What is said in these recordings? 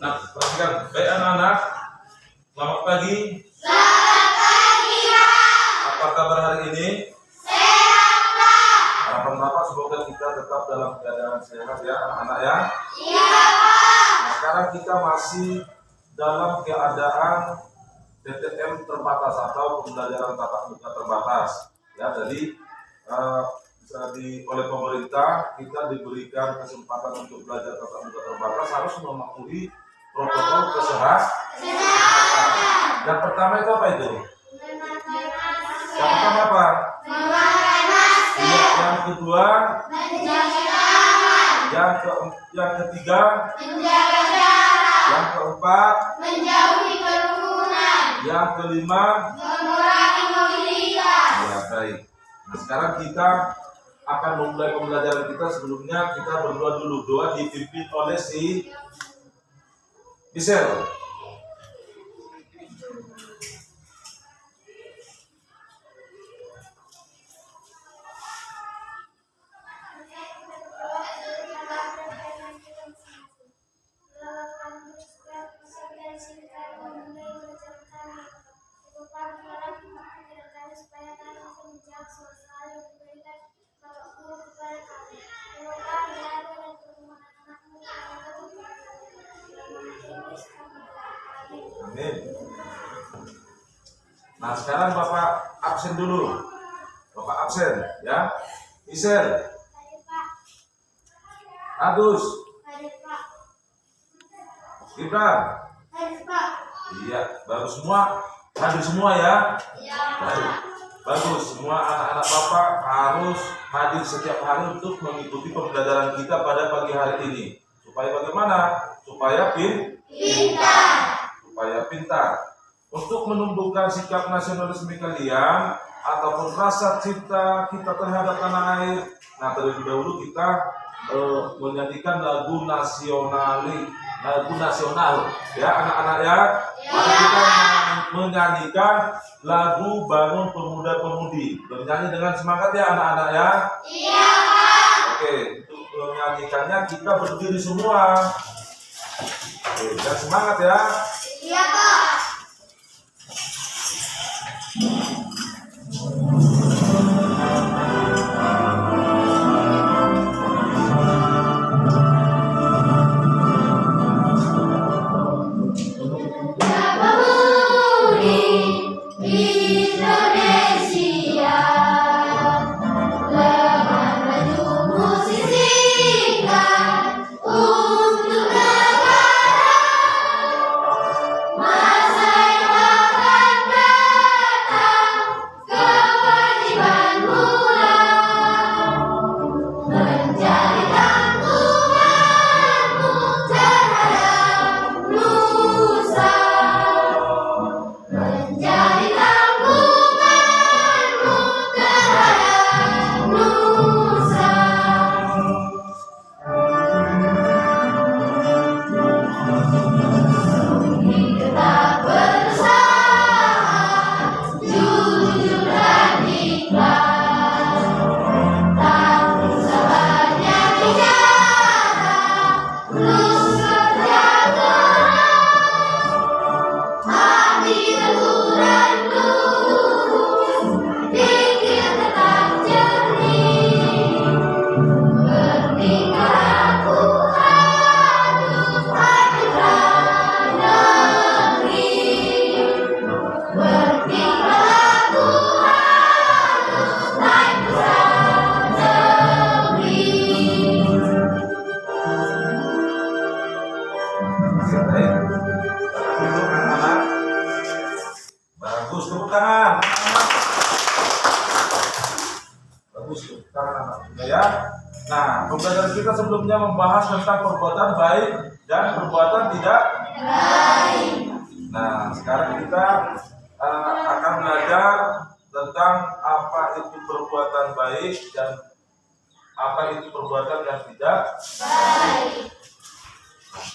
Nah, perhatikan. Baik anak-anak, selamat pagi. Selamat pagi, Pak. Apa kabar hari ini? Sehat, Pak. Harapan Bapak semoga kita tetap dalam keadaan sehat ya anak-anak ya. Iya, Pak. Nah, sekarang kita masih dalam keadaan PTM terbatas atau pembelajaran tatap muka terbatas. Ya, jadi oleh pemerintah kita diberikan kesempatan untuk belajar tatap muka terbatas harus mematuhi protokol kesehatan. Yang pertama itu apa itu? Yang pertama apa? Memakai masker. Yang kedua, Mencuci tangan. yang ketiga, Menjaga jarak. yang keempat, Menjauhi kerumunan. yang kelima. Mengurangi mobilitas. Ya, baik. Nah, sekarang kita akan memulai pembelajaran kita. Sebelumnya kita berdoa dulu. Doa dipimpin oleh si Michelle. Amin. Nah, sekarang Bapak absen dulu. Bapak absen, ya. Michelle, Agus, Gibran. Iya, bagus semua. Hadir semua ya. Baik. Bagus, semua anak-anak Bapak harus hadir setiap hari untuk mengikuti pembelajaran kita pada pagi hari ini. Supaya bagaimana? Supaya Pintar. supaya pintar. Untuk menumbuhkan sikap nasionalisme kalian ataupun rasa cinta kita terhadap tanah air. Nah, terlebih dahulu kita menyanyikan lagu nasional ya anak-anak ya. Mari kita menyanyikan lagu Bangun Pemuda Pemudi. Bernyanyi dengan semangat ya anak-anak ya. Iya, Pak. Oke, untuk menyanyikannya kita berdiri semua. Oke, dan semangat ya. Iya, Pak. Indonesia dengan baju musisi untuk negara masa yang akan datang kewajiban mula mencari tanggunganmu terhadap nusa. Menjadi tanggunganmu terhadap nusa. Tetap berusaha, jujur dan ikhlas. Tak sabarnya bicara, terus kerja keras. Hati teguh dan lurus, pikir tetap jernih. Bertingkah laku halus, hancurkan negeri. Bertingkah laku halus, hancurkan negeri. Oke, baik. Dulu anak-anak. Bagus, tepuk tangan. Bagus, tepuk tangan anak-anak ya. Nah, pembelajaran kita sebelumnya membahas tentang perbuatan baik dan perbuatan tidak Baik. Nah, sekarang kita akan belajar tentang apa itu perbuatan baik dan apa itu perbuatan yang tidak. Baik.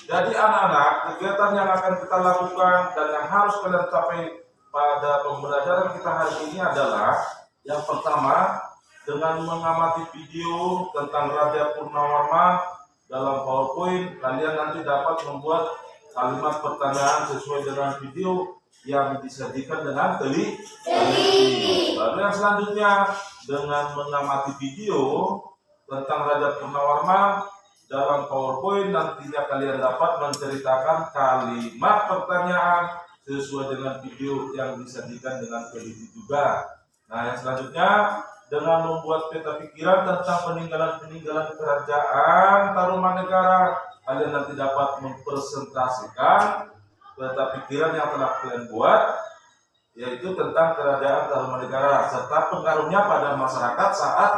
Jadi anak-anak, kegiatan yang akan kita lakukan dan yang harus kalian capai pada pembelajaran kita hari ini adalah yang pertama, dengan mengamati video tentang Raja Purnawarman dalam PowerPoint, kalian nanti dapat membuat kalimat pertanyaan sesuai dengan video yang disajikan dengan teliti. Lalu yang selanjutnya dengan mengamati video tentang Raja Purnawarman dalam PowerPoint, nantinya kalian dapat menceritakan kalimat pertanyaan sesuai dengan video yang disajikan dengan teliti juga. Nah, yang selanjutnya dengan membuat peta pikiran tentang peninggalan-peninggalan kerajaan Tarumanegara, kalian nanti dapat mempresentasikan peta pikiran yang telah kalian buat, yaitu tentang kerajaan Tarumanegara serta pengaruhnya pada masyarakat saat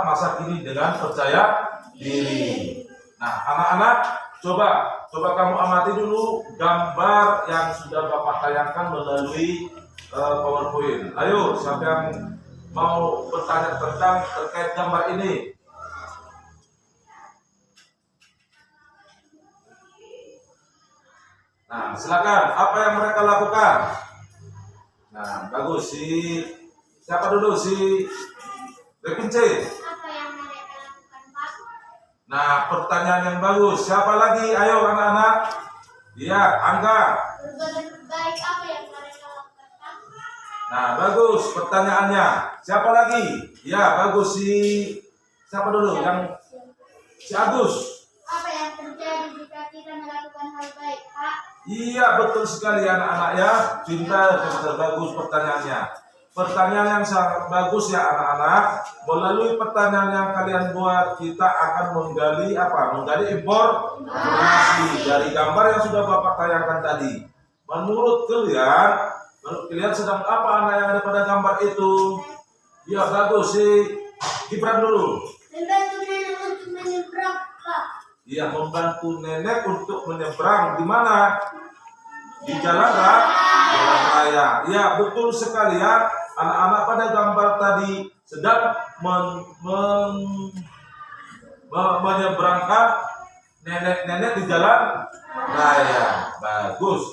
masa kini dengan percaya diri. Nah, anak-anak, coba kamu amati dulu gambar yang sudah Bapak tayangkan melalui PowerPoint. Ayo, siapa yang mau bertanya tentang terkait gambar ini? Nah, silakan. Apa yang mereka lakukan? Nah, bagus. Siapa dulu? Si Repince. Apa yang mereka lakukan, Pak? Nah, pertanyaan yang bagus. Siapa lagi? Ayo anak-anak. Iya, Angga. Berbuat baik apa yang mereka lakukan, Pak? Nah, bagus pertanyaannya. Siapa lagi? Ya, bagus. Siapa dulu? Si Agus. Apa yang terjadi jika kita melakukan hal baik, Pak? Iya, betul sekali anak-anak ya. Pintar, bagus pertanyaannya. Pertanyaan yang sangat bagus ya anak-anak. Melalui pertanyaan yang kalian buat, kita akan menggali apa? Menggali informasi dari gambar yang sudah Bapak tayangkan tadi. Menurut kalian sedang apa anak yang ada pada gambar itu? Ya, bagus. Gibran dulu. Membantu nenek untuk menyeberang, Pak. Iya, membantu nenek untuk menyeberang. Di mana? Di jalan raya. Ya, betul sekali ya. Anak-anak pada gambar tadi sedang menyeberangkan nenek-nenek di jalan raya. Bagus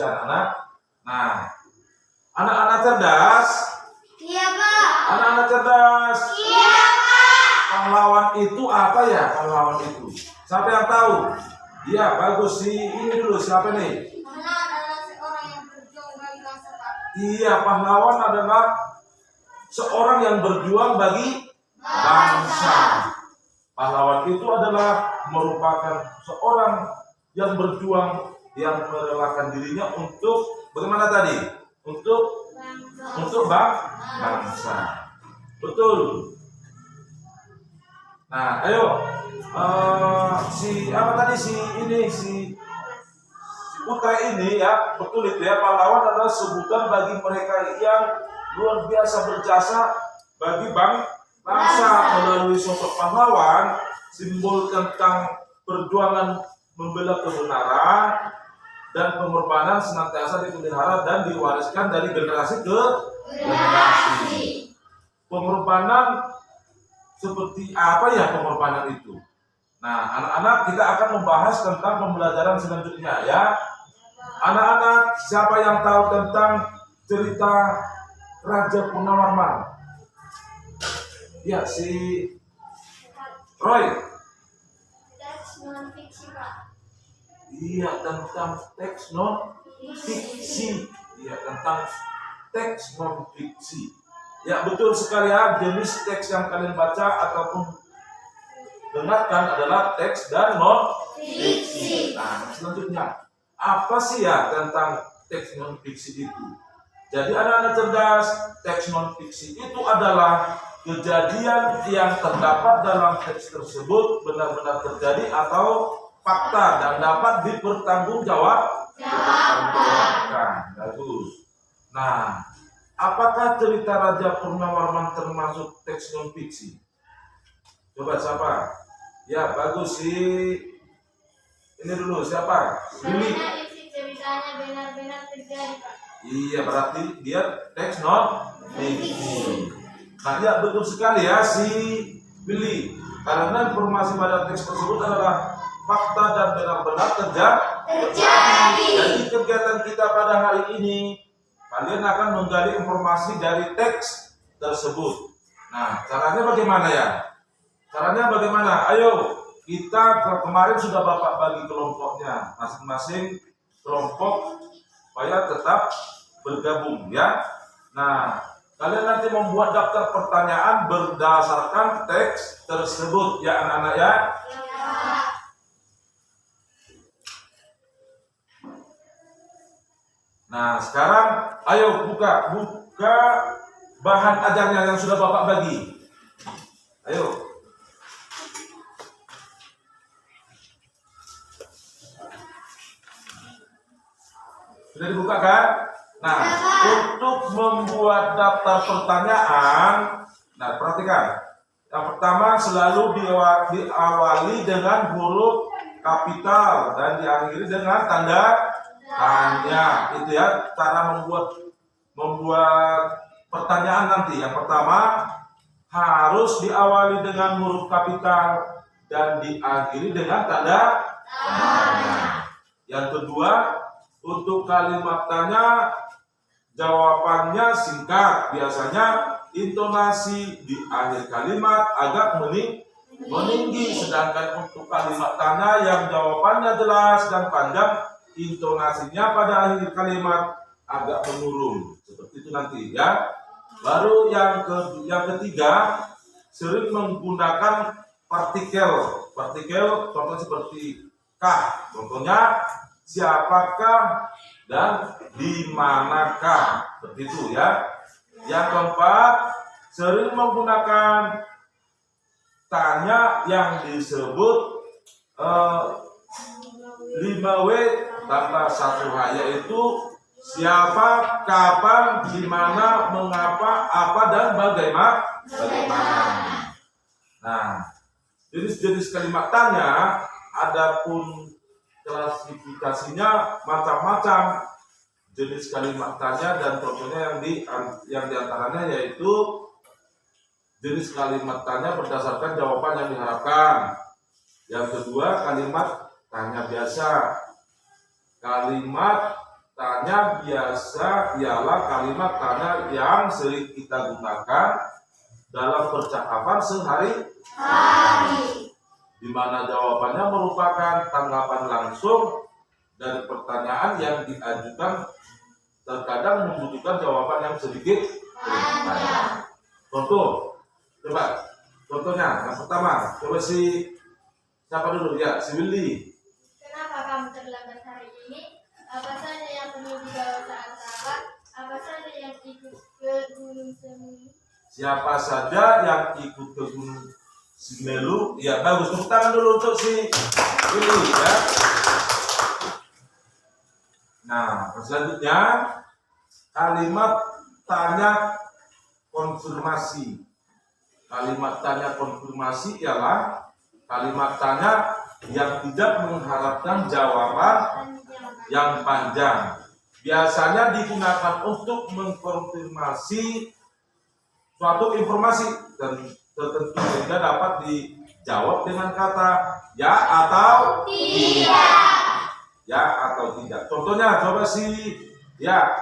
ya anak-anak. Nah, anak-anak cerdas. Iya, Pak. Anak-anak cerdas. Iya, Pak. Pahlawan itu apa ya? Pahlawan itu. Siapa yang tahu? Iya, bagus sih. Ini dulu siapa nih? Pahlawan adalah seorang yang berjuang bagi bangsa, Pak. Iya, pahlawan adalah seorang yang berjuang bagi bangsa. Pahlawan itu adalah merupakan seorang yang berjuang, yang merelakan dirinya untuk bagaimana tadi? Untuk bangsa. Betul. Nah, ayo si Putra ini ya, betul itu ya, pahlawan adalah sebutan bagi mereka yang luar biasa berjasa bagi bangsa. Melalui sosok pahlawan, simbol tentang perjuangan membela kebenaran dan pengorbanan senantiasa dipelihara dan diwariskan dari generasi ke generasi. Pengorbanan seperti apa ya pengorbanan itu? Nah, anak-anak, kita akan membahas tentang pembelajaran selanjutnya ya. Anak-anak, siapa yang tahu tentang cerita Raja Purnawarman? Ya, si Roy. Teks non fiksi, Pak. Iya, tentang teks non fiksi. Iya, tentang teks non fiksi. Ya, betul sekali ya. Jenis teks yang kalian baca ataupun dengarkan adalah teks dan non fiksi. Nah, selanjutnya, apa sih ya tentang teks non fiksi itu? Jadi anak-anak cerdas, teks non fiksi itu adalah kejadian yang terdapat dalam teks tersebut benar-benar terjadi atau fakta dan dapat dipertanggungjawabkan. Bagus. Nah, apakah cerita Raja Purnawarman termasuk teks non fiksi? Coba siapa? Ya, bagus sih. Ini dulu siapa? Lili. Isi ceritanya benar-benar terjadi, Pak. Iya, berarti dia teks non fiksi. Nah, ya betul sekali ya si Billy. Karena informasi pada teks tersebut adalah fakta dan benar-benar terjadi. Jadi kegiatan kita pada hari ini, kalian akan menggali informasi dari teks tersebut. Nah, caranya bagaimana ya? Caranya bagaimana? Ayo, kemarin sudah Bapak bagi kelompoknya, masing-masing kelompok supaya tetap bergabung ya. Nah, kalian nanti membuat daftar pertanyaan berdasarkan teks tersebut ya anak-anak ya. Nah, sekarang ayo buka bahan ajarnya yang sudah Bapak bagi. Ayo. Sudah dibuka kan? Nah, untuk membuat daftar pertanyaan, nah perhatikan. Yang pertama selalu diawali dengan huruf kapital dan diakhiri dengan tanda tanya. Itu ya cara membuat pertanyaan nanti. Yang pertama harus diawali dengan huruf kapital dan diakhiri dengan tanda tanya. Yang kedua, untuk kalimat tanya jawabannya singkat. Biasanya intonasi di akhir kalimat agak meninggi, sedangkan untuk kalimat tanya yang jawabannya jelas dan panjang, intonasinya pada akhir kalimat agak menurun. Seperti itu nanti ya. Baru yang ketiga, sering menggunakan partikel. Partikel contohnya seperti kah. Contohnya siapakah dan di manakah, seperti itu ya. Yang keempat, sering menggunakan tanya yang disebut 5W tambah 1H, yaitu siapa, kapan, di mana, mengapa, apa, dan bagaimana. Nah, jenis-jenis kalimat tanya adapun klasifikasinya macam-macam jenis kalimat tanya, dan contohnya yang diantaranya yaitu jenis kalimat tanya berdasarkan jawaban yang diharapkan. Yang kedua, kalimat tanya biasa. Kalimat tanya biasa ialah kalimat tanya yang sering kita gunakan dalam percakapan sehari-hari, di mana jawabannya merupakan tanggapan langsung dari pertanyaan yang diajukan, terkadang membutuhkan jawaban yang sedikit panjang. Contoh, coba contohnya yang pertama, coba siapa dulu ya, si Willy. Kenapa kamu terlambat hari ini? Apa saja yang perlu dibawa saat rapat? Apa saja yang ikut ke Gunung Semeru? Siapa saja yang ikut ke Gunung Semeru? Ya bagus, tepuk tangan dulu untuk si Willy ya. Nah, selanjutnya kalimat tanya konfirmasi. Kalimat tanya konfirmasi ialah kalimat tanya yang tidak mengharapkan jawaban yang panjang. Biasanya digunakan untuk mengkonfirmasi suatu informasi dan tertentu sehingga dapat dijawab dengan kata ya atau tidak. Ya atau tidak. Contohnya coba ya.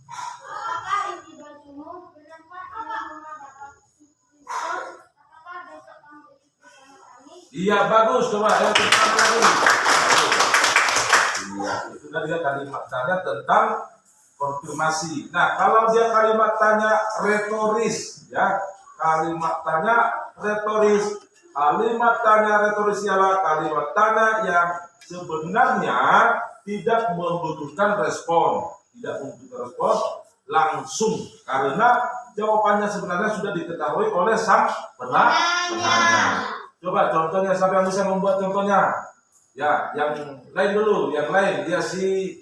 Apakah isi bajumu? Benarkah kamu dapat diskon? Apakah besok kamu ikut bersama kami? Iya bagus, coba ya tentang lagi. Iya, itu tadi kalimat tanya tentang konfirmasi. Nah, kalau dia kalimat tanya retoris, ya kalimat tanya retoris. Kalimat tanya retoris ialah kalimat tanya yang sebenarnya tidak membutuhkan respon, langsung, karena jawabannya sebenarnya sudah diketahui oleh sang penanya. Coba contohnya, siapa yang bisa membuat contohnya? Ya, yang lain dulu, yang lain. Dia si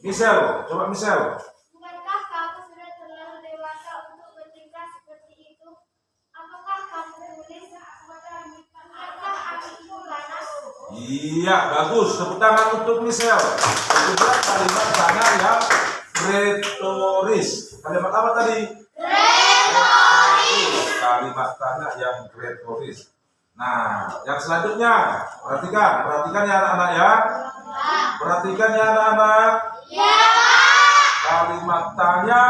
Michelle. Coba Michelle. Bukankah kamu sudah terlalu dewasa untuk bertingkah seperti itu? Apakah kamu tulis? Apakah aku itu ganas? Iya, bagus. Tepuk tangan untuk Michelle. Itu dia kalimat tanya yang retoris. Kalimat apa tadi? Retoris. Kalimat tanya yang retoris. Nah, yang selanjutnya, perhatikan ya anak-anak ya. Perhatikan ya anak-anak. Ya. Kalimat tanya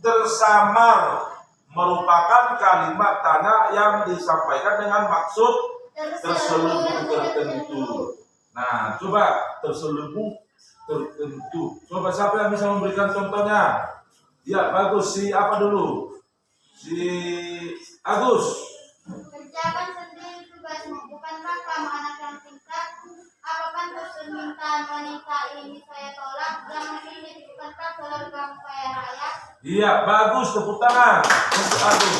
tersamar merupakan kalimat tanya yang disampaikan dengan maksud terselubung tertentu. Nah, coba terselubung tertentu. Coba siapa yang bisa memberikan contohnya? Ya, bagus. Si apa dulu? Si Agus. Kerjakan sendiri tugasmu, bukankah kamu anak yang pintar? Apakah permintaan wanita ini saya tolak? Yang ini bukankah selalu kamu kaya raya? Iya, bagus. Tepuk tangan untuk Agus.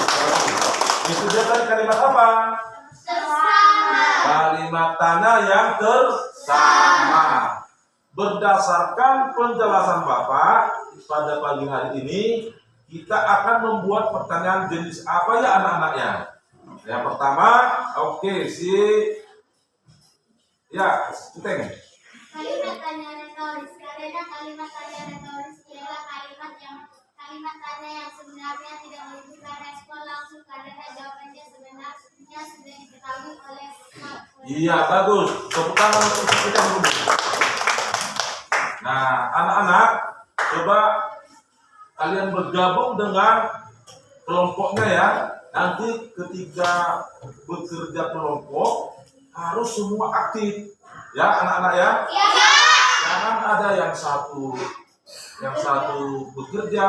Itu dia tadi kalimat apa? Bersama. Kalimat tanya yang tersama. Berdasarkan penjelasan Bapak pada pagi hari ini, kita akan membuat pertanyaan jenis apa ya anak-anaknya? Yang pertama, Cuteng. Kalimat tanya retoris. Karena kalimat tanya retoris ialah kalimat tanya yang sebenarnya tidak membutuhkan respon langsung karena jawabannya sebenarnya sudah diketahui oleh Iya, bagus. Tepuk tangan untuk Cuteng dulu. Nah, anak-anak, coba kalian bergabung dengan kelompoknya ya. Nanti ketika bekerja kelompok harus semua aktif. Ya, anak-anak ya. Jangan ada yang satu bekerja,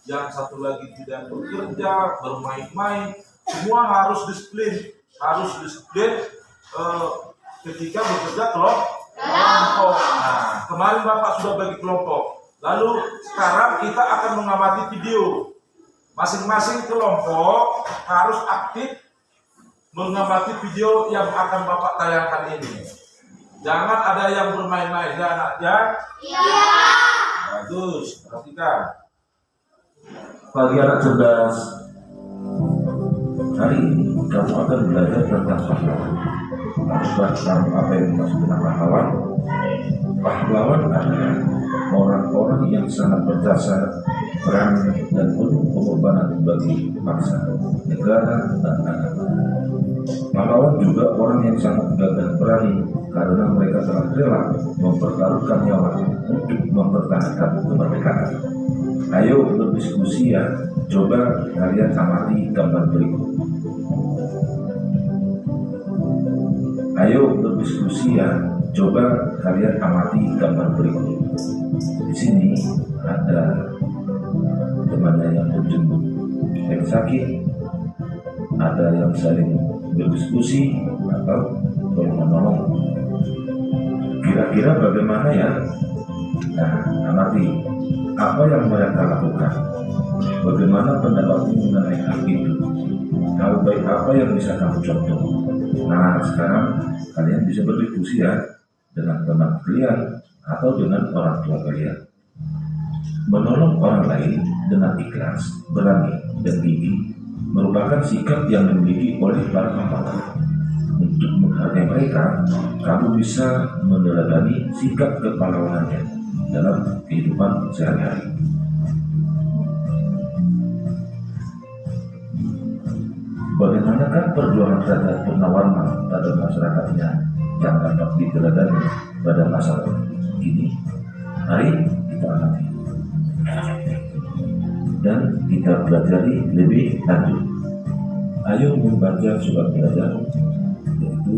yang satu lagi tidak bekerja, bermain-main. Semua harus disiplin, ketika bekerja kelompok. Nah, kemarin Bapak sudah bagi kelompok. Lalu sekarang kita akan mengamati video. Masing-masing kelompok harus aktif mengamati video yang akan Bapak tayangkan ini. Jangan ada yang bermain-main ya anak ya. Iya. Bagus, perhatikan. Pagi anak cerdas. Hari ini kamu akan belajar tentang pahlawan. Tahukah kamu apa yang dimaksud dengan pahlawan? Pahlawan adalah orang-orang yang sangat berjasa, berani, dan penuh pengorbanan bagi bangsa, negara, dan agama. Pahlawan juga orang yang sangat gagah berani karena mereka telah rela mempertaruhkan nyawa untuk mempertahankan kemerdekaan. Ayo berdiskusi ya, coba kalian amati gambar berikut. Ayo berdiskusi ya, coba kalian amati gambar berikut. Di sini ada temannya yang terjemput, yang sakit, ada yang saling berdiskusi atau tolong-menolong. Kira-kira bagaimana ya? Nah, amati apa yang mereka lakukan. Bagaimana pendapatmu mengenai hal itu? Hal baik apa yang bisa kamu contoh? Nah, sekarang kalian bisa berdiskusi ya dengan teman kalian atau dengan orang tua kalian. Menolong orang lain dengan ikhlas, berani, dan gigih merupakan sikap yang dimiliki oleh para pahlawan. Untuk menghargai mereka, kamu bisa meneladani sikap kepahlawanannya dalam kehidupan sehari-hari. Bagaimanakah perjuangan Raja Purnawarman pada masyarakatnya yang dapat diteladani pada masa kini? Mari kita amati dan kita pelajari lebih lanjut. Ayo membaca surat belajar, yaitu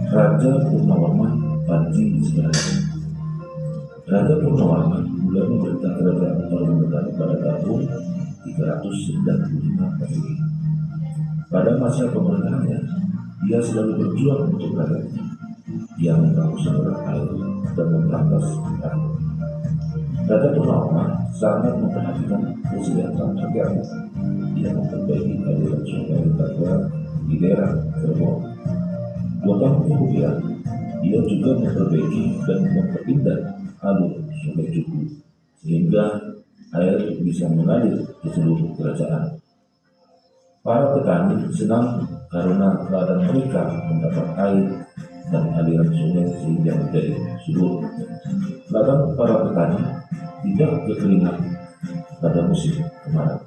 Raja Purnawarman Panji Segaranya. Raja Purnawarman mulai memerintah kerajaan Tarumanegara pada tahun 395 Masehi. Pada masa pemerintahannya, dia selalu berjuang untuk rakyatnya. Dia membangun saluran air dan memberantas perang. Raja Purnawarman sangat memperhatikan kesejahteraan rakyatnya. Dia memperbaiki aliran sungai Tagwa di daerah Cirebon. 2 tahun kemudian, dia juga memperbaiki dan memperindah alur Sungai Cuku sehingga air bisa mengalir ke seluruh kerajaan. Para petani senang karena ladang mereka mendapat air dan aliran sungai sehingga menjadi subur. Ladang para petani tidak kekeringan pada musim kemarau.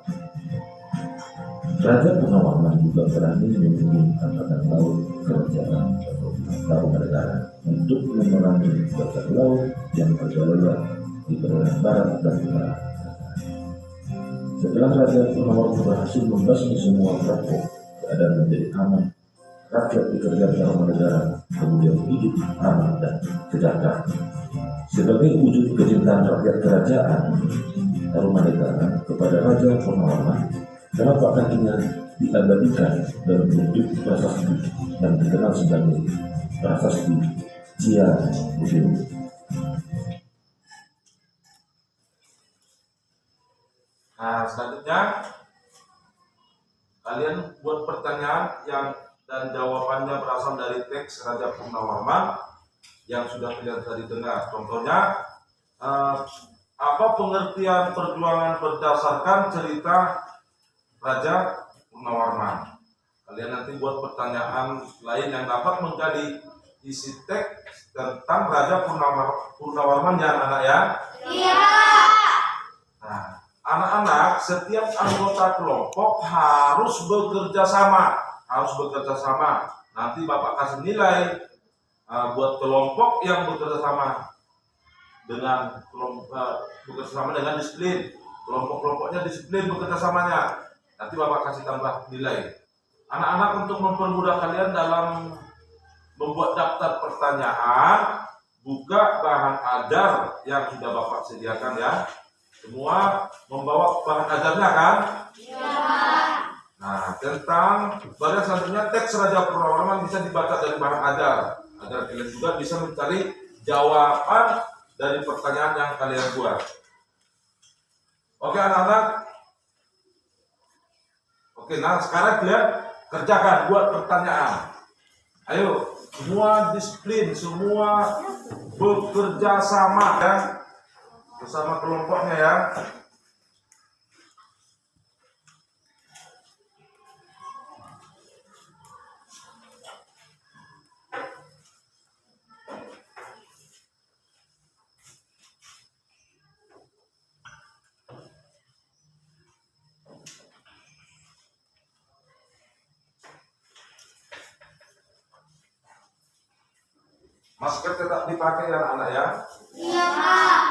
Raja Purnawarman juga berani memimpin angkatan laut kerajaan Tarumanegara untuk memerangi bajak laut yang berjalan di perairan barat dan utara. Setelah Raja Purnawarman berhasil membasmi semua perampok, keadaan menjadi aman. Rakyat dikerjakan Tarumanegara kemudian hidup aman dan sejahtera. Sebagai wujud kecintaan rakyat kerajaan Tarumanegara kepada Raja Purnawarman, telapak kakinya diabadikan dalam bentuk prasasti yang dikenal sebagai prasasti Cia Budiro. Nah, selanjutnya kalian buat pertanyaan dan jawabannya berasal dari teks Raja Purnawarman yang sudah kalian tadi dengar. Contohnya, apa pengertian perjuangan berdasarkan cerita Raja Purnawarman? Kalian nanti buat pertanyaan lain yang dapat menjadi isi teks tentang Raja Purnawarman ya anak-anak ya. Iya. Nah, anak-anak, setiap anggota kelompok harus bekerja sama. Nanti Bapak kasih nilai buat kelompok yang bekerja sama dengan disiplin. Kelompok-kelompoknya disiplin bekerja samanya. Nanti Bapak kasih tambah nilai. Anak-anak, untuk mempermudah kalian dalam membuat daftar pertanyaan, buka bahan ajar yang sudah Bapak sediakan ya. Semua membawa bahan ajarnya kan? Iya. Nah, tentang bagian selanjutnya teks Raja Purnawarman bisa dibaca dari bahan ajar agar kalian juga bisa mencari jawaban dari pertanyaan yang kalian buat. Oke anak-anak. Oke, nah sekarang kalian kerjakan, buat pertanyaan. Ayo, semua disiplin, semua bekerja sama ya, bersama kelompoknya ya. Masker tetap dipakai ya anak-anak ya. Iya, Pak.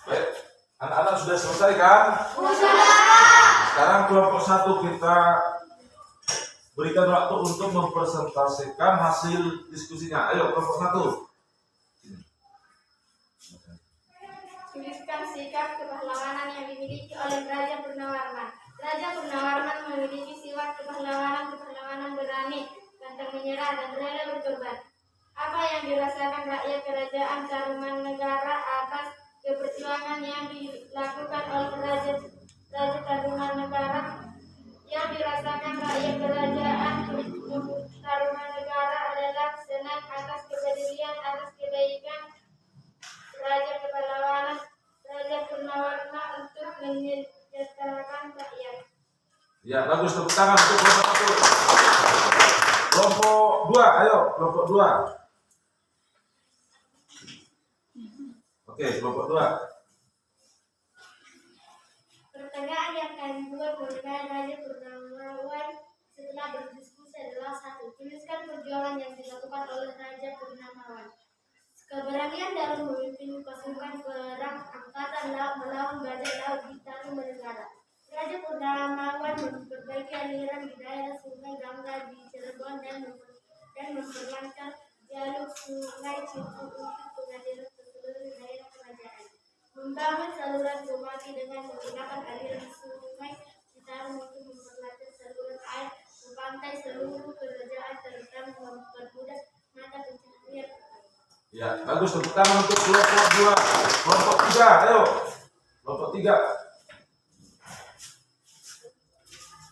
Baik, anak-anak sudah selesai kan? Sekarang kelompok 1 kita berikan waktu untuk mempresentasikan hasil diskusinya. Ayo kelompok 1. Tuliskan sikap kepahlawanan yang dimiliki oleh Raja Purnawarman. Raja Purnawarman memiliki sifat kepahlawanan berani, pantang menyerah, dan rela berkorban. Apa yang dirasakan rakyat kerajaan Tarumanegara atas keperjuangan yang dilakukan oleh Raja Tarumanegara? Yang dirasakan rakyat kerajaan Tarumanegara adalah senang atas kepedulian, atas kebaikan Raja Kepahlawanan Raja Purnawarman untuk menyejahterakan rakyat. Ya, bagus, tepuk tangan untuk kelompok 1. Kelompok 2, ayo kelompok 2. Oke, kelompok 2. Pertanyaan yang kami buat mengenai Raja Purnawarman setelah berdiskusi adalah: 1. Tuliskan perjuangan yang dilakukan oleh Raja Purnawarman. Keberanian dalam memimpin pasukan perang angkatan laut melawan bajak laut di Tarumanegara. Raja Purnawarman memperbaiki aliran di daerah Sungai Gangga di Cirebon dan memperlancar jalur Sungai Cipu untuk pengadilan ke seluruh daerah kerajaan. Membangun saluran Gomati dengan menggunakan aliran sungai bertarung untuk memperlatih seluruh air mempantai seluruh kerajaan tentang mempermudah mata pencarian. Ya, bagus. Tepuk tangan untuk kelompok 2. Kelompok 3, ayo. Kelompok 3.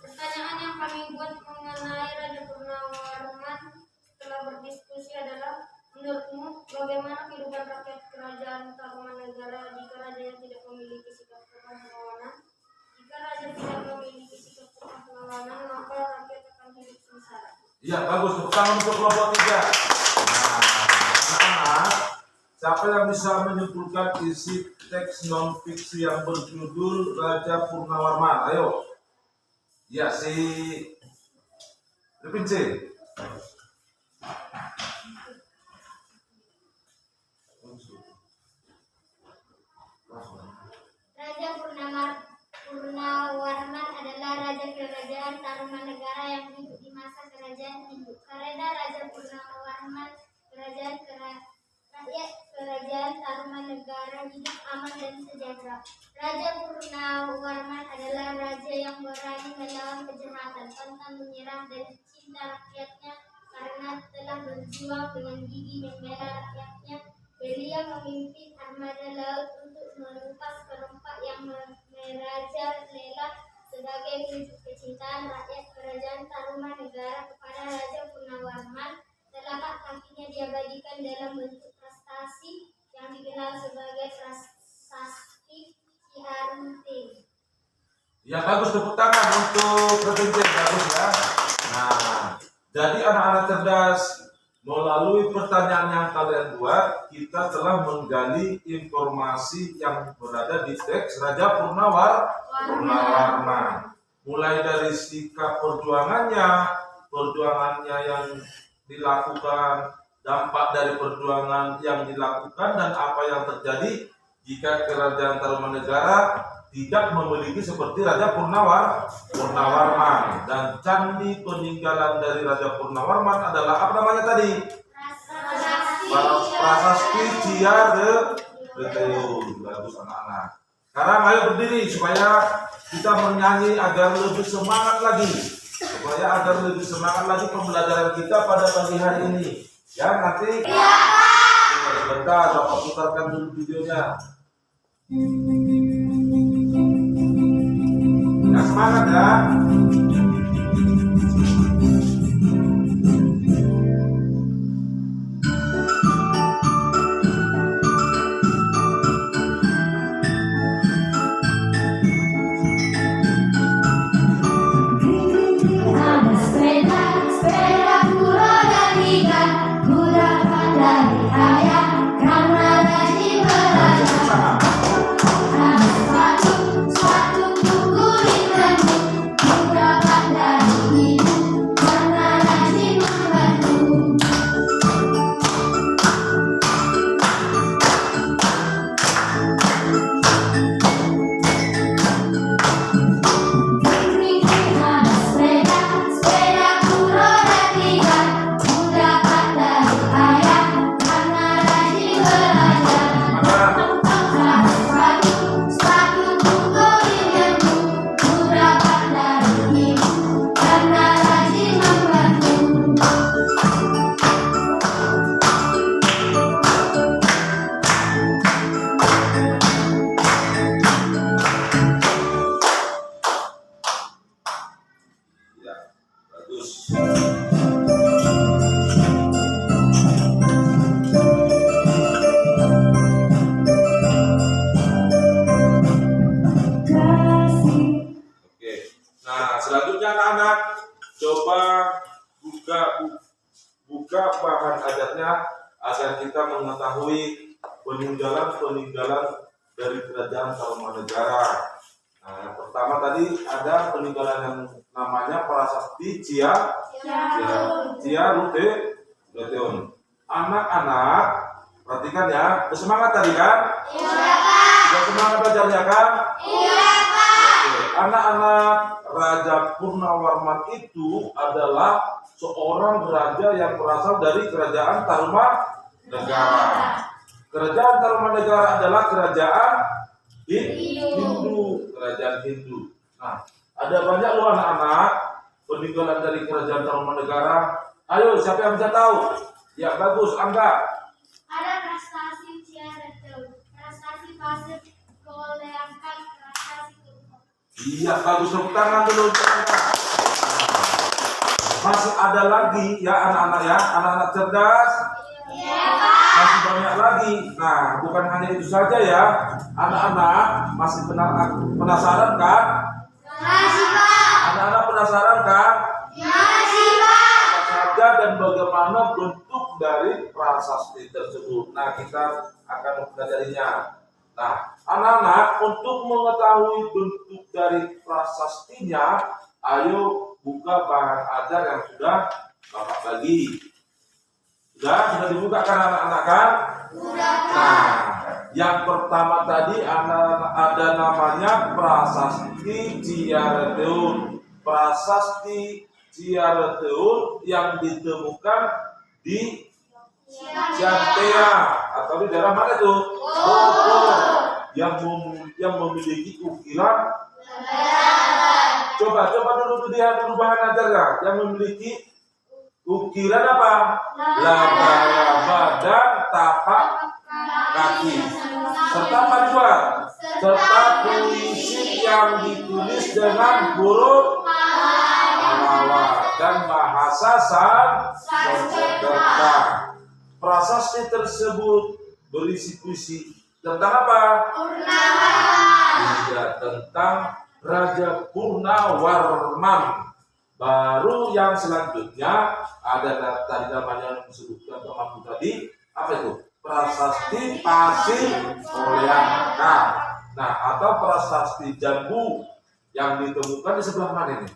Pertanyaan yang kami buat mengenai Raja Purnawarman setelah berdiskusi adalah, menurutmu bagaimana kehidupan rakyat kerajaan Tarumanegara jika rajanya tidak memiliki sikap perlawanan? Jika raja tidak memiliki sikap perlawanan, maka rakyat akan hidup sengsara. Ya, bagus. Tepuk tangan untuk kelompok 3. Nah, anak-anak, siapa yang bisa menyimpulkan isi teks non-fiksi yang berjudul Raja Purnawarman? Ayo. Ya, si Repince. Raja Purnawarman adalah raja kerajaan Tarumanegara yang hidup di masa kerajaan Hindu. Karena Raja Purnawarman, rakyat kerajaan Tarumanegara hidup aman dan sejahtera. Raja Purnawarman adalah raja yang berani melawan kejahatan, pantang menyerah dan cinta rakyatnya karena telah berjuang dengan gigih membela rakyatnya. Beliau memimpin armada laut untuk menumpas perompak yang merajalela. Sebagai wujud kecintaan rakyat kerajaan Tarumanegara kepada Raja Purnawarman, telapak kakinya diabadikan dalam bentuk prestasi yang dikenal sebagai prasasti Ciarunting. Ya, bagus. Tepuk tangan untuk Repince. Bagus ya. Nah, jadi anak-anak cerdas, melalui pertanyaan yang kalian buat, kita telah menggali informasi yang berada di teks Raja Purnawarman. Mulai dari sikap perjuangannya yang dilakukan, dampak dari perjuangan yang dilakukan, dan apa yang terjadi jika kerajaan Tarumanegara tidak memiliki seperti Raja Purnawarman. Dan candi peninggalan dari Raja Purnawarman adalah apa namanya tadi? Prasasti Ciarunting. Bagus anak-anak. Sekarang ayo berdiri supaya kita menyanyi agar lebih semangat lagi. Pembelajaran kita pada pagi hari ini. Ya, nanti sebentar Bapak putarkan dulu videonya. Ya, semangat ya. Ada sepeda kuda tiga, kuda dari ayah karena rajin belajar. Ada sepatu kulit rambut, kuda dari ibu karena rajin membantu. Ada sepeda kuda tiga, kuda dari ayah karena rajin belajar. Ada sepatu kulit rambut, kuda dari ibu karena rajin membantu. Ya, bagus. Oke. Nah, selanjutnya anak-anak coba buka bahan ajarnya agar kita mengetahui peninggalan dari kerajaan Tarumanegara. Nah, yang pertama tadi ada peninggalan yang namanya Prasasti Ciarunting. Anak-anak perhatikan ya, bersemangat tadi kan? Sudah semangat belajarnya kan? Oke. Anak-anak, Raja Purnawarman itu adalah seorang raja yang berasal dari kerajaan Tarumanegara. Kerajaan Tarumanegara adalah kerajaan Hindu. Kerajaan Hindu. Nah, Ada banyak loh anak-anak peninggalan dari kerajaan Tarumanegara. Ayo, siapa yang bisa tahu? Ya bagus, Angga. Ada prestasi Ciareteun, prestasi Pasir Goleangkan, prestasi Kurko. Iya, bagus, tepuk tangan dulu untuk Angga. Masih ada lagi ya anak-anak ya, anak-anak cerdas. Iya, Pak. Masih banyak lagi. Nah, bukan hanya itu saja ya. Anak-anak masih penasaran kan? Masih, Pak. Anak-anak penasaran kan? Masih, Pak. Apa saja dan bagaimana bentuk dari prasasti tersebut. Nah, kita akan mempelajarinya. Nah, anak-anak untuk mengetahui bentuk dari prasastinya, ayo buka bahan ajar yang sudah Bapak bagi. Sudah dibuka kan anak-anak kan? Nah, yang pertama tadi ada namanya prasasti Ciareteun. Prasasti Ciareteun yang ditemukan di Ciantea atau di daerah mana itu? Bogor. Yang memiliki ukiran. Coba dulu lihat dulu bahan ajarnya. Yang memiliki ukiran apa? Laba-laba dan tapak kaki. Serta paduan. Serta puisi yang ditulis dengan huruf Pallawa dan bahasa Sanskerta. Prasasti tersebut berisi puisi tentang apa? Tidak, tentang Raja Purnawarman. Baru yang selanjutnya ada tadi namanya yang disebutkan temanku tadi, apa itu? Prasasti Pasir Goleangka. Nah, atau prasasti Jambu yang ditemukan di sebelah mana ini?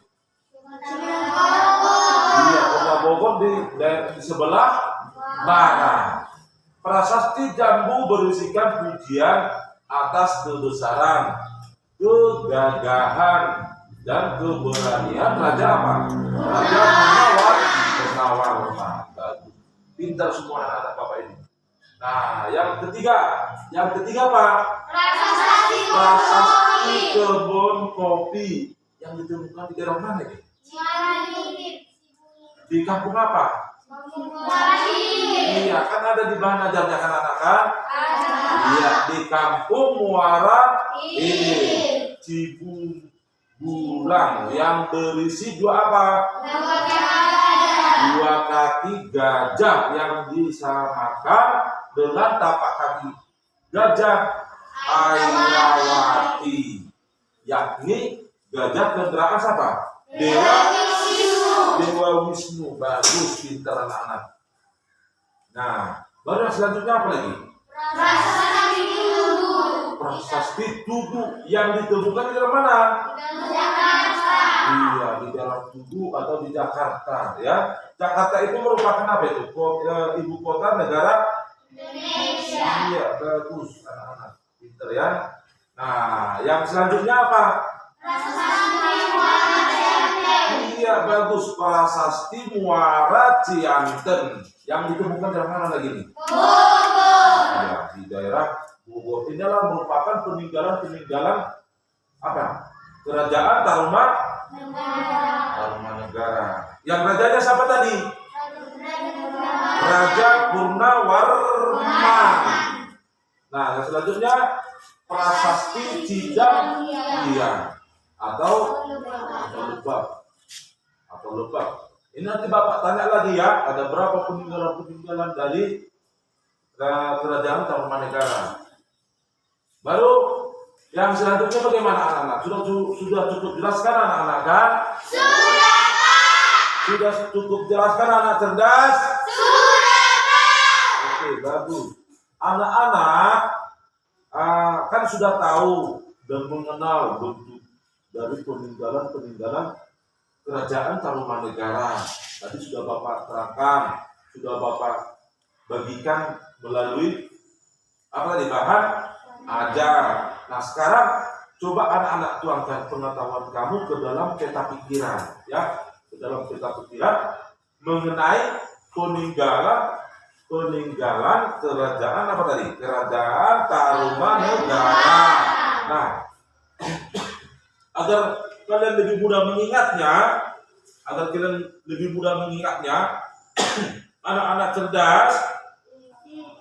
Iya, Kota Bogor di sebelah barat. Prasasti Jambu berisikan pujian atas kebesaran, kegagahan, dan keberanian Raja apa? Raja Purnawarman. Bagus. Pintar semua anak-anak Bapak ini. Nah, yang ketiga Pak? Prasasti kebun kopi yang ditemukan di daerah mana ini? Di kampung apa? Iya, kan ada di bahan ajarnya kan anak-anak? Iya, di kampung Muara ini Cibunggulang yang berisi dua apa? Dua kaki gajah yang disamakan dengan tapak kaki gajah Airawati, yakni gajah kendaraan siapa? Dewa Wisnu. Bagus, pintar anak-anak. Nah, baru yang selanjutnya apa lagi? Prasasti Tugu yang ditemukan di daerah mana? Iya, di daerah Tugu atau di Jakarta ya. Jakarta itu merupakan apa itu? Ibu kota negara Indonesia. Iya, bagus anak-anak. Pintar ya. Nah, yang selanjutnya apa? Iya, bagus. Prasasti Muara Cianten yang ditemukan di mana lagi nih? Ya, di daerah Bogor. Ini adalah merupakan peninggalan apa? Kerajaan Tarumanegara. Yang rajanya siapa tadi? Raja Purnawarman. Nah, yang selanjutnya prasasti Cidang atau Lebak. Ini nanti Bapak tanya lagi ya, ada berapa peninggalan dari kerajaan Tarumanegara. Baru yang selanjutnya bagaimana anak-anak? Sudah cukup jelaskan anak-anak kan? Sudah, Pak. Sudah cukup jelaskan anak cerdas? Sudah, Pak. Oke, bagus. Anak-anak kan sudah tahu dan mengenal bentuk dari peninggalan kerajaan Tarumanegara. Tadi sudah Bapak terangkan, sudah Bapak bagikan melalui apa tadi bahan ajar. Nah, sekarang coba anak-anak tuangkan pengetahuan kamu ke dalam peta pikiran, ya, ke dalam peta pikiran mengenai peninggalan kerajaan apa tadi? Kerajaan Tarumanegara. Nah, agar kalian lebih mudah mengingatnya, anak-anak cerdas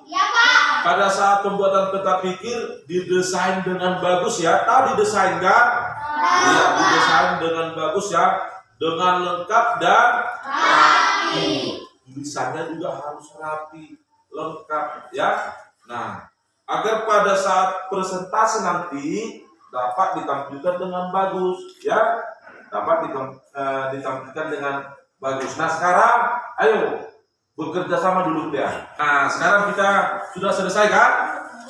Ya, Pak. pada saat pembuatan peta pikir didesain dengan bagus ya. Tahu didesain kan? Iya, didesain dengan bagus ya, dengan lengkap dan rapi. Tulisannya juga harus rapi, lengkap ya. Nah, agar pada saat presentasi nanti dapat ditampilkan dengan bagus ya, ditampilkan dengan bagus. Nah, sekarang ayo bekerja sama dulu ya. Nah, sekarang kita sudah selesai kan?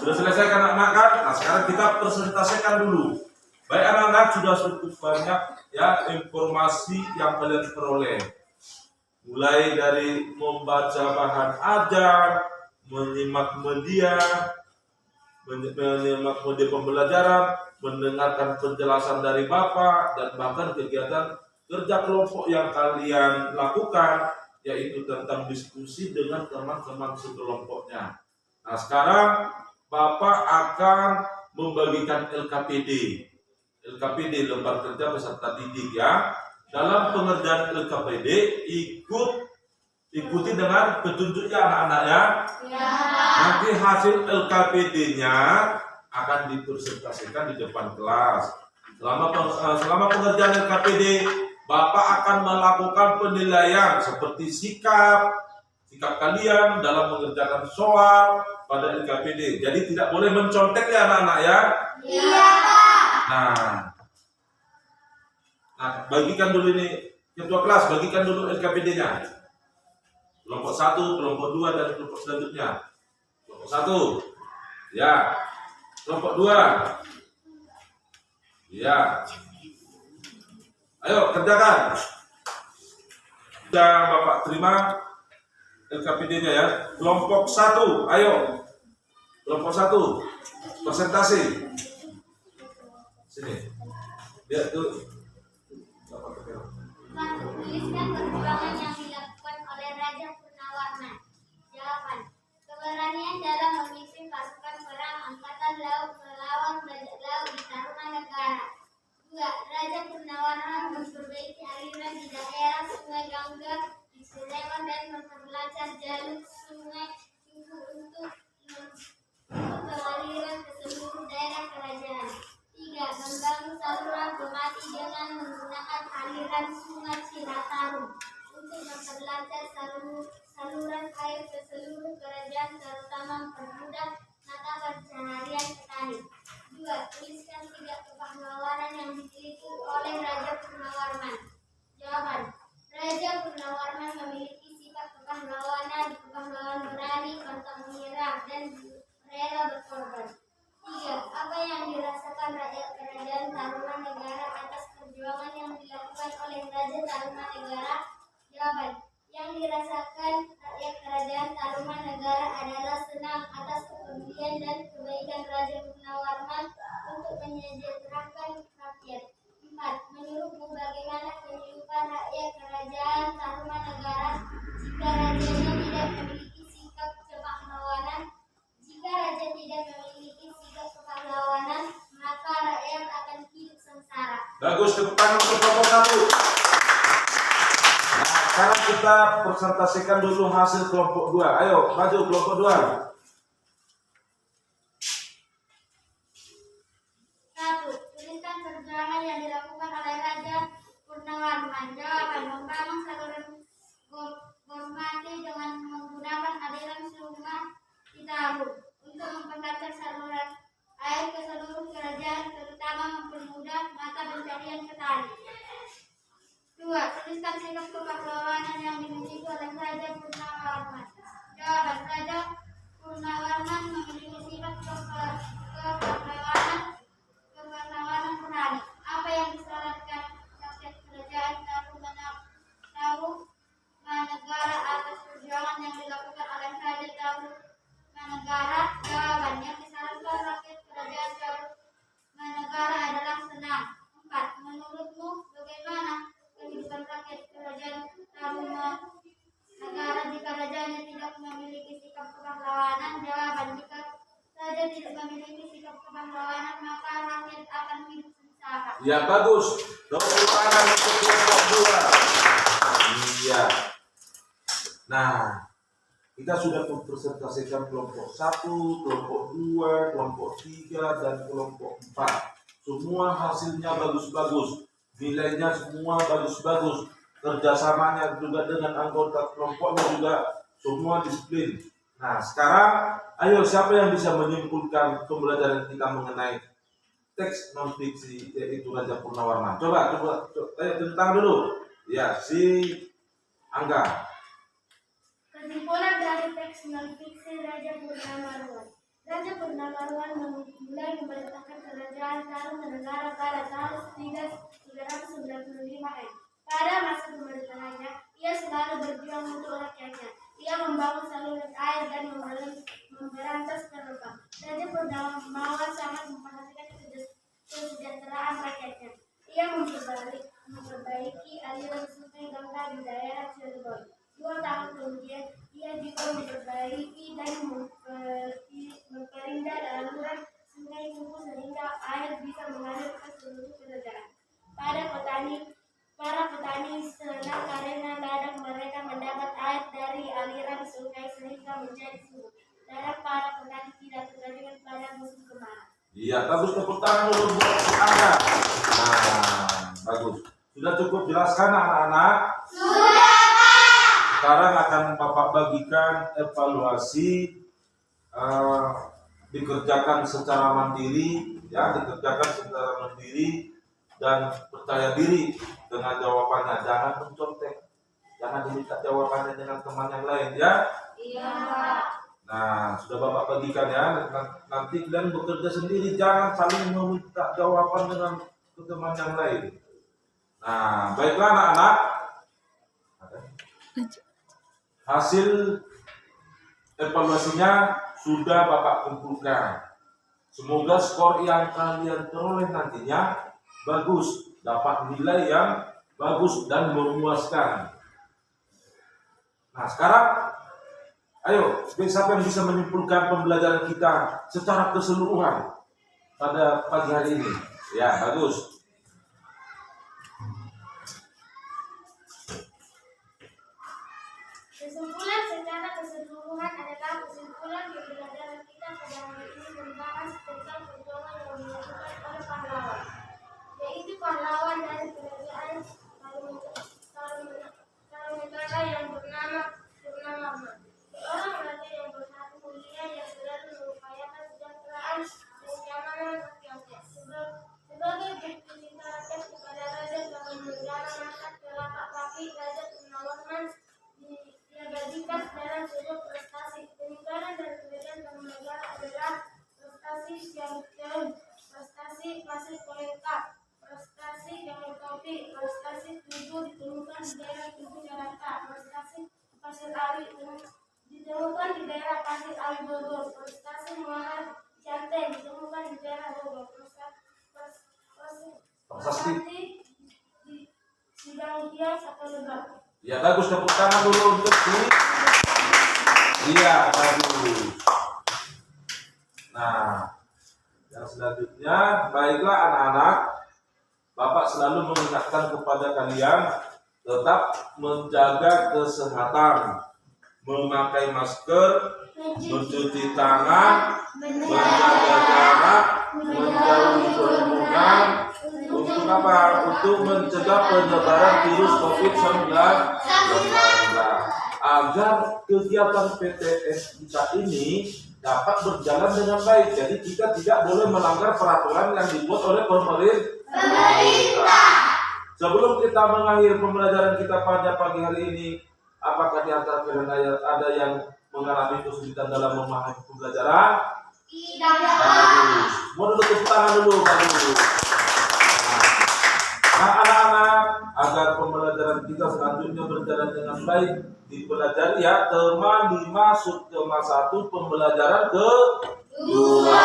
Sudah selesai kan anak-anak kan? Nah, sekarang kita presentasikan dulu. Baik anak-anak, sudah cukup banyak ya informasi yang kalian peroleh. Mulai dari membaca bahan ajar, menyimak media pembelajaran, mendengarkan penjelasan dari Bapak, dan bahkan kegiatan kerja kelompok yang kalian lakukan, yaitu tentang diskusi dengan teman-teman sekelompoknya. Nah, sekarang Bapak akan membagikan LKPD lembar kerja peserta didik ya. Dalam pengerjaan LKPD ikuti dengan petunjuknya anak-anak ya. Nanti hasil LKPD-nya akan dipresentasikan di depan kelas. Selama pengerjaan LKPD, Bapak akan melakukan penilaian seperti sikap kalian dalam mengerjakan soal pada LKPD. Jadi tidak boleh mencontek ya anak-anak ya. Iya, Pak. Nah, bagikan dulu ini ketua kelas, bagikan dulu LKPD-nya. Kelompok 1, kelompok 2 dan kelompok selanjutnya. Kelompok 1. Ya. Kelompok 2. Ya. Ayo kerjakan. Sudah Bapak terima LKPD-nya ya. Kelompok 1, ayo. Kelompok 1. Presentasi. Sini. Lihat tuh. Tuliskan perjuangan yang dilakukan oleh Raja Purnawarman. Jawaban: keberanian dalam memimpin pasukan perang angkatan laut melawan bajak laut di Tarumanegara. 2. Raja Purnawarman memperbaiki aliran di daerah Sungai Gangga di Sleman dan memperlancar jalur Sungai Cinggu untuk pengaliran ke seluruh daerah kerajaan. 3. Membangun saluran pemati dengan menggunakan aliran Sungai Citarum untuk memperlancar saluran air ke seluruh kerajaan, terutama mempermudah mata pencaharian petani. 2. Tuliskan 3 kepahlawanan yang dimiliki oleh Raja Purnawarman. Jawaban: Raja Purnawarman memiliki sifat kepahlawanan berani, pantang menyerah, dan rela berkorban. 3. Apa yang dirasakan rakyat kerajaan Tarumanegara atas perjuangan yang dilakukan oleh Raja Tarumanegara? Jawaban: yang dirasakan rakyat kerajaan Tarumanegara adalah senang atas kepedulian dan kebaikan Raja Purnawarman untuk menyejahterakan rakyat. 4. Menurutmu bagaimana kehidupan rakyat kerajaan Tarumanegara jika rajanya tidak memiliki sikap kepahlawanan? Jika raja tidak memiliki sikap kepahlawanan, maka rakyat akan hidup sengsara. Bagus, tepuk tangan untuk kelompok 1. Nah, sekarang kita presentasikan dulu hasil kelompok 2. Ayo, maju kelompok 2. 1. Tuliskan perjuangan yang dilakukan oleh Raja Purnawarman. Jawaban: membangun saluran gormati dengan menggunakan aliran Sungai Citarum untuk memperlancar saluran air ke seluruh kerajaan, terutama mempermudah mata pencarian petani. 2. Tuliskan sikap kepahlawanan yang dimiliki oleh Raja Purnawarman. Jawaban: Raja Purnawarman memiliki sifat kepahlawanan berani. Apa yang disyaratkan rakyat kerajaan Tarumanegara atas perjuangan yang dilakukan oleh Raja Tarumanegara? Jawaban: yang disyaratkan rakyat kerajaan Tarumanegara adalah senang. 4. Menurutmu bagaimana kehidupan rakyat kerajaan Tarumanegara jika rajanya tidak memiliki sikap kepahlawanan? Jawaban: jika raja tidak memiliki sikap kepahlawanan, maka rakyat akan hidup sengsara. Kakak. Ya bagus. Tepuk tangan untuk kelompok 2. Iya. Nah, kita sudah mempresentasikan kelompok 1, kelompok 2, kelompok 3, dan kelompok 4. Semua hasilnya bagus-bagus. Nilainya semua bagus-bagus. Kerjasamanya juga dengan anggota kelompoknya juga semua disiplin. Nah, sekarang ayo siapa yang bisa menyimpulkan pembelajaran kita mengenai teks non fiksi yaitu Raja Purnawarman? Coba, ayo tentang dulu. Ya, si Angga. Kesimpulan dari teks non fiksi Raja Purnawarman. Raja Purnawarman mulai memerintahkan kerajaan Taru ke negara pada tahun 395 Pada masa pemerintahannya, ia selalu berjuang untuk rakyatnya. Ia membangun saluran air dan memberantas penumpang. Raja Purnawarman sangat memperhatikan kesejahteraan rakyatnya. Ia memperbaiki aliran sungai Gangga di daerah Cirebon. 2 tahun kemudian, ia juga memperbaiki dan memperindah aliran sungai Kuku sehingga air bisa mengalir ke seluruh kerajaan. Para petani senang karena ladang mereka mendapat air dari aliran sungai sehingga menjadi subur. Dan para petani tidak tergantung pada musim kemarau. Iya, bagus, tepuk tangan dulu buat si Angga. Nah, bagus. Sudah cukup jelaskan anak-anak? Sudah. Sekarang akan Bapak bagikan evaluasi dikerjakan secara mandiri, ya, dan percaya diri dengan jawabannya. Jangan mencontek, jangan diminta jawabannya dengan teman yang lain, ya. Iya. Nah, sudah Bapak bagikan ya. Nanti kalian bekerja sendiri, jangan saling meminta jawaban dengan teman yang lain. Nah, baiklah anak-anak. Hasil evaluasinya sudah Bapak kumpulkan. Semoga skor yang kalian peroleh nantinya bagus, dapat nilai yang bagus dan memuaskan. Nah, sekarang ayo, siapa yang bisa menyimpulkan pembelajaran kita secara keseluruhan pada pagi hari ini? Ya, bagus. Kesimpulan secara keseluruhan adalah kesimpulan pembelajaran kita pada hari ini membahas tentang perjuangan yang dilakukan oleh pahlawan, yaitu pahlawan dari kerajaan Tarumanegara yang bernama Purnawarman. Seorang raja yang berhati mulia yang selalu mengupayakan kesejahteraan dan kenyamanan rakyatnya. Sebagai bukti cinta rakyat kepada Raja Tarumanegara, maka telapak kaki Raja Purnawarman diabadikan dalam sebuah prestasi. Peninggalan dari kerajaan Tarumanegara adalah prestasi Siang Keun, prestasi Pasir Kolengkap, prestasi Jangan Topi, prestasi Tugu ditemukan di daerah Tugu Jakarta, prestasi Pasir Ali ditemukan di daerah Pasir Ali Bogor, prestasi Muara Janteng ditemukan di daerah Bogor, prestasi di Sidang Tiang Satu Lebak. Ya, bagus, tepuk tangan dulu untuk si. Iya, bagus. Nah, yang selanjutnya, baiklah anak-anak, Bapak selalu mengingatkan kepada kalian tetap menjaga kesehatan, memakai masker, mencuci tangan, menjaga jarak, menjauhi kerumunan. Untuk apa? Untuk mencegah penyebaran virus COVID-19 agar kegiatan PTS kita ini dapat berjalan dengan baik. Jadi kita tidak boleh melanggar peraturan yang dibuat oleh pemerintah. Sebelum kita mengakhiri pembelajaran kita pada pagi hari ini, apakah di antara kalian ada yang mengalami kesulitan dalam memahami pembelajaran? Tidak. Bagus. Mau dulu tepuk tangan dulu, bagus. Nah, anak-anak, agar pembelajaran kita selanjutnya berjalan dengan baik, dipelajari ya, teman dimasuk ke masa 1 pembelajaran kedua.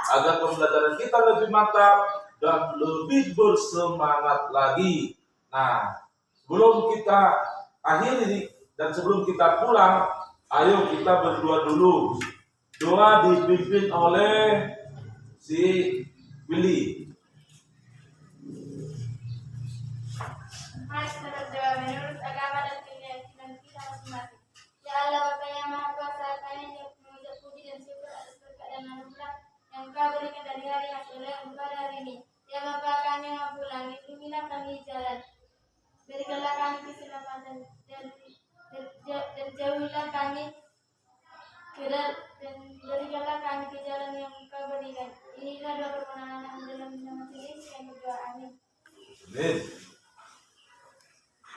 Agar pembelajaran kita lebih mantap dan lebih bersemangat lagi. Nah, sebelum kita akhiri dan sebelum kita pulang, ayo kita berdoa dulu. Doa dipimpin oleh si Willy. Ampunilah kami dan berikanlah kami ke jalan yang Engkau berikan. Inilah doa permohonan dalam nama Yesus kami berdoa. Amin. Amin.